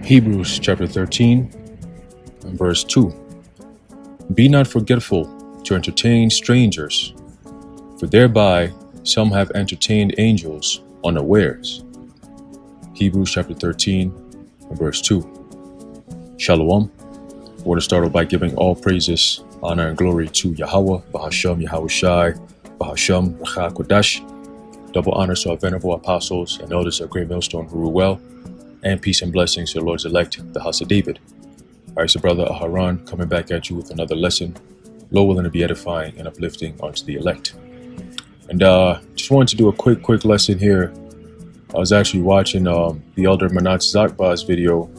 Hebrews chapter 13 and verse 2. Be not forgetful to entertain strangers, for thereby some have entertained angels unawares. Hebrews chapter 13 and verse 2. Shalom. I want to start off by giving all praises, honor, and glory to Yahweh, Bahasham, Yahushai, Bahasham, Racha Kodash. Double honors to our venerable apostles and elders of Great Millstone who rule well, and peace and blessings to the Lord's elect, the house of David. All right, so brother Aharon coming back at you with another lesson, Lord willing to be edifying and uplifting unto the elect. And just wanted to do a quick lesson here. I was actually watching the elder Manat Zakba's video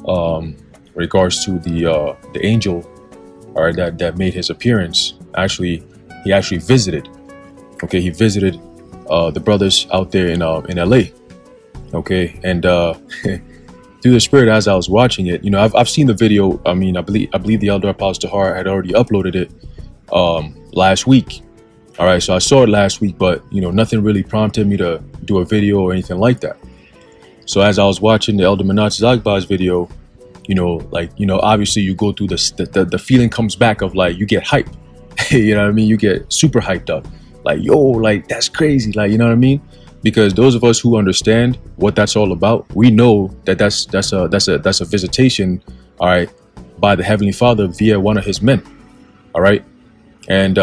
in regards to the angel, all right, that made his appearance. He actually visited. Okay, he visited the brothers out there in LA. Okay, and through the spirit, as I was watching it, I've seen the video. I mean, I believe the elder Apostle Tahar had already uploaded it last week. All right, so I saw it last week, but nothing really prompted me to do a video or anything like that. So as I was watching the elder Manat Zakba's video, obviously you go through the feeling comes back of like you get hyped. You know what I mean? You get super hyped up, like yo, like that's crazy, like you know what I mean? Because those of us who understand what that's all about, we know that that's a visitation, all right, by the Heavenly Father via one of His men, all right. And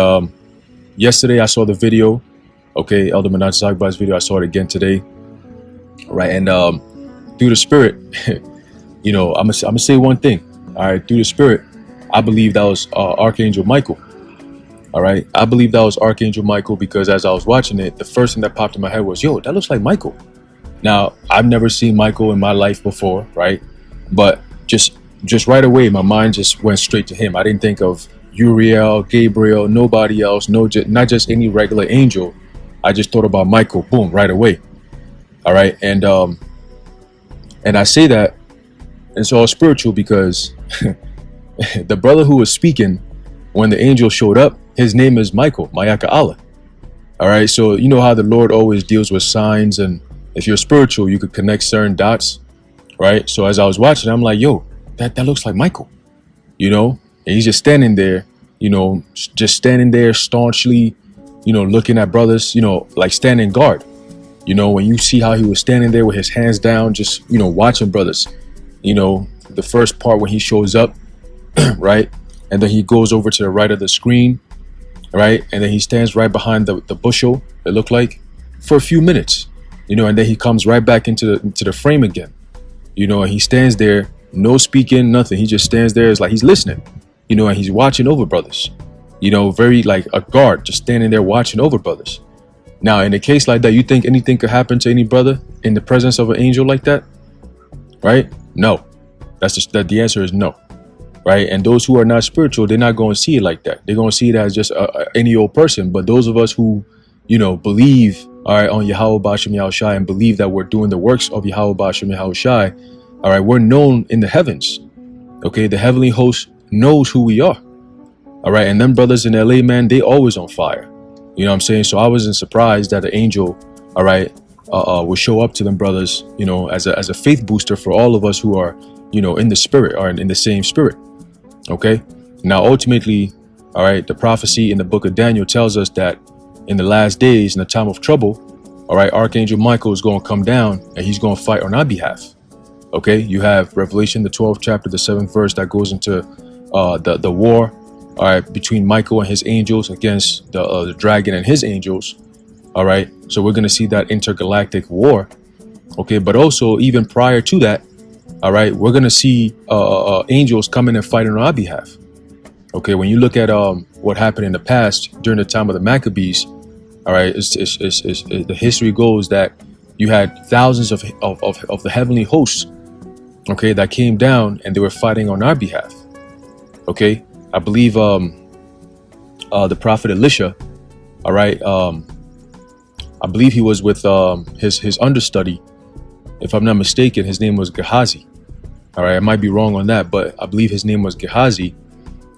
yesterday I saw the video, okay, Elder Manat Zakba's video. I saw it again today, all right. And through the Spirit, I'm gonna say one thing, all right. Through the Spirit, I believe that was Archangel Michael. All right, I believe that was Archangel Michael because as I was watching it, the first thing that popped in my head was, yo, that looks like Michael. Now, I've never seen Michael in my life before, right? But just right away, my mind just went straight to him. I didn't think of Uriel, Gabriel, nobody else, not just any regular angel. I just thought about Michael, boom, right away. All right, and I say that it's all spiritual because the brother who was speaking when the angel showed up, his name is Michael, Mayaka Allah. All right, so you know how the Lord always deals with signs, and if you're spiritual, you could connect certain dots, right? So as I was watching, I'm like, yo, that looks like Michael, and he's just standing there, staunchly, looking at brothers, like standing guard. When you see how he was standing there with his hands down, just, watching brothers, the first part when he shows up, right? And then he goes over to the right of the screen, right? And then he stands right behind the bushel, it looked like, for a few minutes, and then he comes right back into the frame again, and he stands there, no speaking, nothing. He just stands there. It's like he's listening, and he's watching over brothers, very like a guard, just standing there watching over brothers. Now, in a case like that, you think anything could happen to any brother in the presence of an angel like that, right? No, the answer is no. Right, and those who are not spiritual, they're not going to see it like that. They're going to see it as just any old person. But those of us who, believe, all right, on Yahweh Ba'ashem Yahushai and believe that we're doing the works of Yahweh Ba'ashem Yahushai, all right, we're known in the heavens. Okay, the heavenly host knows who we are. All right, and them brothers in LA, man, they always on fire. You know what I'm saying? So I wasn't surprised that an angel, all right, would show up to them brothers, as a faith booster for all of us who are, in the spirit or in the same spirit. Okay, now ultimately, all right, the prophecy in the book of Daniel tells us that in the last days, in the time of trouble, all right, Archangel Michael is going to come down and he's going to fight on our behalf. Okay, you have Revelation, the 12th chapter, the 7th verse that goes into the war, all right, between Michael and his angels against the dragon and his angels. All right, so we're going to see that intergalactic war. Okay, but also even prior to that, all right, we're going to see angels coming and fighting on our behalf. Okay, when you look at what happened in the past during the time of the Maccabees, all right, the history goes that you had thousands of the heavenly hosts, okay, that came down and they were fighting on our behalf. Okay, I believe the prophet Elisha, all right, I believe he was with his understudy. If I'm not mistaken, his name was Gehazi. All right, I might be wrong on that, but I believe his name was Gehazi.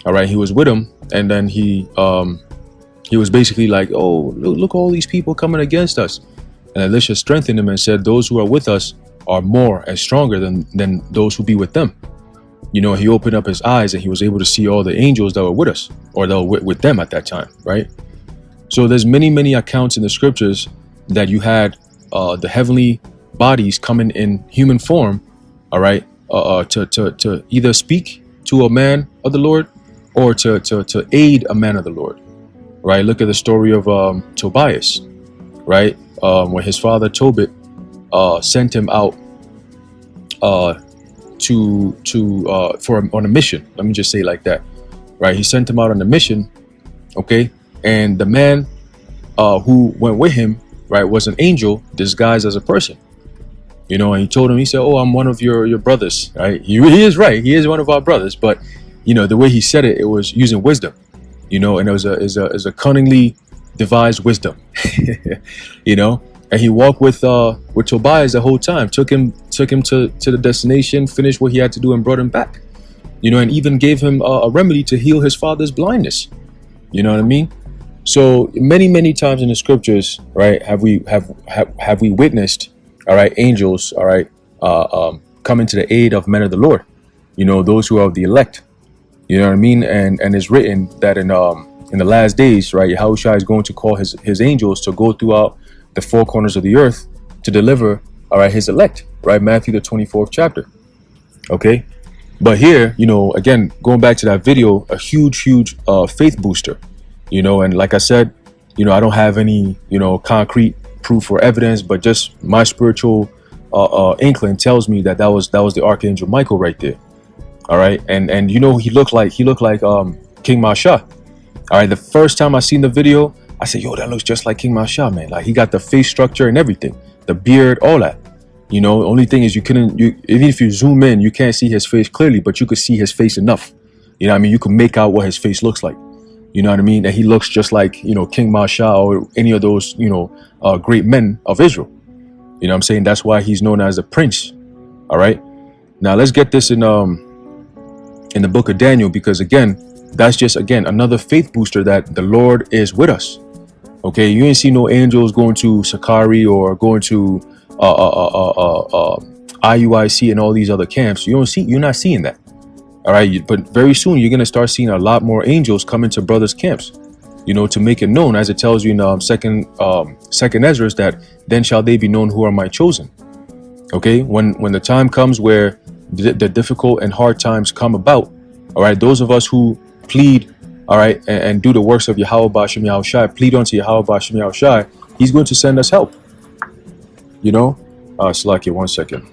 All right, he was with him, and then he was basically like, "Oh, look all these people coming against us." And Elisha strengthened him and said, "Those who are with us, are more and stronger than those who be with them. You know, he opened up his eyes and he was able to see all the angels that were with us, or that were with them at that time, right? So there's many accounts in the scriptures that you had the heavenly bodies coming in human form, all right, to either speak to a man of the Lord or to aid a man of the Lord, right? Look at the story of Tobias, right? When his father Tobit sent him out on a mission. Let me just say it like that, right? He sent him out on a mission, okay? And the man who went with him, right, was an angel disguised as a person. You know, and he told him, he said, "Oh, I'm one of your brothers," right? He is right. He is one of our brothers, but you know, the way he said it, it was using wisdom, you know, and it was a cunningly devised wisdom, you know. And he walked with Tobias the whole time, took him to the destination, finished what he had to do, and brought him back, you know, and even gave him a remedy to heal his father's blindness. You know what I mean? So many times in the scriptures, right, have we witnessed, all right, angels, all right, coming to the aid of men of the Lord, you know, those who are the elect. You know what I mean? And it's written that in the last days, right, Yahushua is going to call his angels to go throughout the four corners of the earth to deliver, all right, his elect, right? Matthew the 24th chapter. Okay. But here, you know, again, going back to that video, a huge faith booster, you know, and like I said, you know, I don't have any, you know, concrete proof or evidence, but just my spiritual inkling tells me that was the Archangel Michael right there. All right. And you know, he looked like King Masha. All right. The first time I seen the video, I said, yo, that looks just like King Masha, man. Like, he got the face structure and everything, the beard, all that. You know, only thing is even if you zoom in, you can't see his face clearly, but you could see his face enough. You know what I mean? You can make out what his face looks like. You know what I mean? And he looks just like, you know, King Masha or any of those, you know, great men of Israel. You know what I'm saying? That's why he's known as a prince. All right. Now let's get this in the book of Daniel, because again, that's just, again, another faith booster that the Lord is with us. Okay, you ain't see no angels going to Sakari or going to IUIC and all these other camps. You're not seeing that. All right, but very soon you're gonna start seeing a lot more angels coming to brothers' camps. You know, to make it known, as it tells you in second Ezra, that then shall they be known who are my chosen. Okay, when the time comes where the difficult and hard times come about, all right, those of us who plead, all right, and do the works of Yahweh Ba'Shem Yahushai, plead unto Yahweh Ba'Shem Yahushai, he's going to send us help. You know, Salakia, 1 second.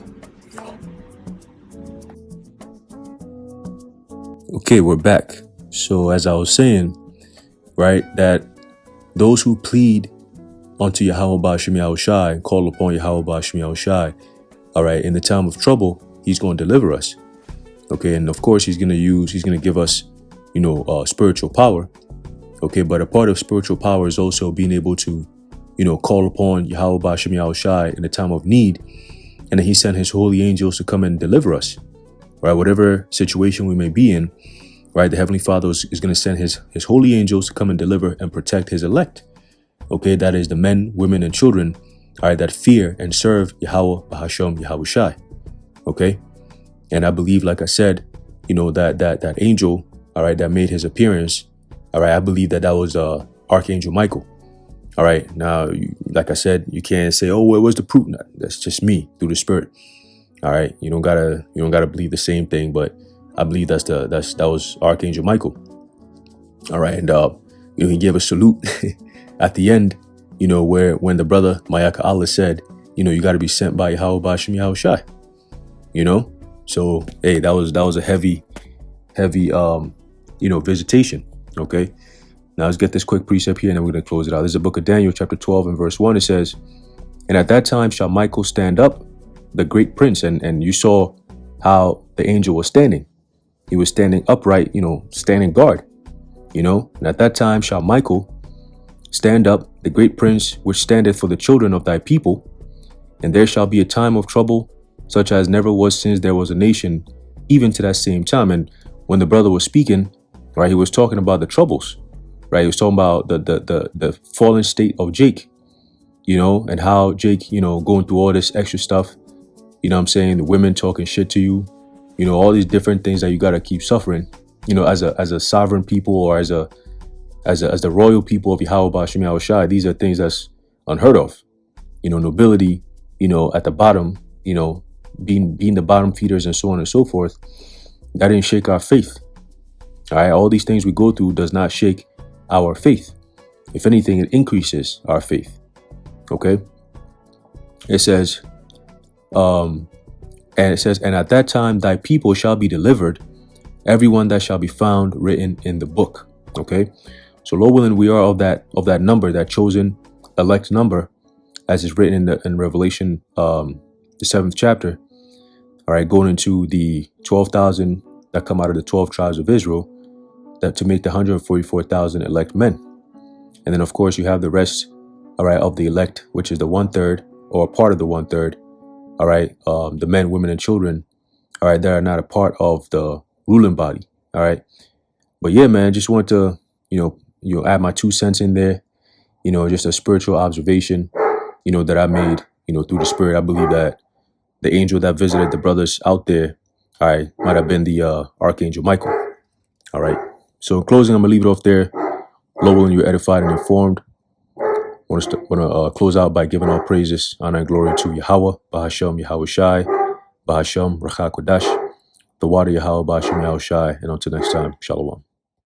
Okay, we're back. So as I was saying, right, that those who plead unto Yahweh Ba'Shem Yahushai and call upon Yahweh Ba'Shem Yahushai, all right, in the time of trouble, he's going to deliver us. Okay, and of course he's going to give us, you know, spiritual power. Okay, but a part of spiritual power is also being able to, you know, call upon Yahweh Ba'Shem Yahushai in the time of need, and then he sent his holy angels to come and deliver us, right? Whatever situation we may be in, right? The Heavenly Father is going to send his holy angels to come and deliver and protect his elect. Okay, that is the men, women, and children, all right, that fear and serve Yahweh Ba'Shem Yahushai. Okay, and I believe, like I said, you know, that angel, all right, that made his appearance, all right, I believe that was Archangel Michael. All right, now, like I said, you can't say, oh, where was the proof? No, that's just me through the Spirit. All right, you don't gotta believe the same thing, but I believe that was Archangel Michael. All right, and you know, he gave a salute at the end, you know, when the brother Mayaka Allah said, you know, you got to be sent by Yahweh Ba'Shem Yahushai. You know, so hey, that was a heavy, you know, visitation. Okay, now let's get this quick precept here, and then we're gonna close it out. This is the book of Daniel, chapter 12 and verse 1. It says, "And at that time shall Michael stand up, the great prince," and you saw how the angel was standing. He was standing upright, you know, standing guard. You know, and at that time shall Michael stand up, the great prince, which standeth for the children of thy people, and there shall be a time of trouble, such as never was since there was a nation, even to that same time. And when the brother was speaking, right, he was talking about the troubles, right? He was talking about the fallen state of Jake, you know, and how Jake, you know, going through all this extra stuff, You know what I'm saying? The women talking shit to you. You know, all these different things that you gotta keep suffering. You know, as a sovereign people, or as the royal people of Yahweh Bashim Yahushai, these are things that's unheard of. You know, nobility, you know, at the bottom, you know, being the bottom feeders and so on and so forth. That didn't shake our faith. All right, all these things we go through does not shake our faith. If anything, it increases our faith. Okay. It says, and at that time thy people shall be delivered, everyone that shall be found written in the book. Okay. So Lord willing, we are of that number, that chosen elect number, as is written in Revelation, the 7th chapter. All right, going into the 12,000 that come out of the 12 tribes of Israel, that to make the 144,000 elect men. And then of course you have the rest, all right, of the elect, which is the 1/3 or a part of the 1/3. All right, the men, women, and children, all right, that are not a part of the ruling body. All right, but yeah, man, just want to, add my 2 cents in there. You know, just a spiritual observation, you know, that I made, you know, through the Spirit. I believe that the angel that visited the brothers out there, all right, might have been the Archangel Michael. All right. So in closing, I'm gonna leave it off there. Lord willing, you're edified and informed. I want to close out by giving all praises, honor, and glory to Yahweh, Bahashem, Yahweh Shai, Bahashem, Racha Kodash, the water Yahweh, Bahashem, Yahweh Shai, and until next time, Shalom.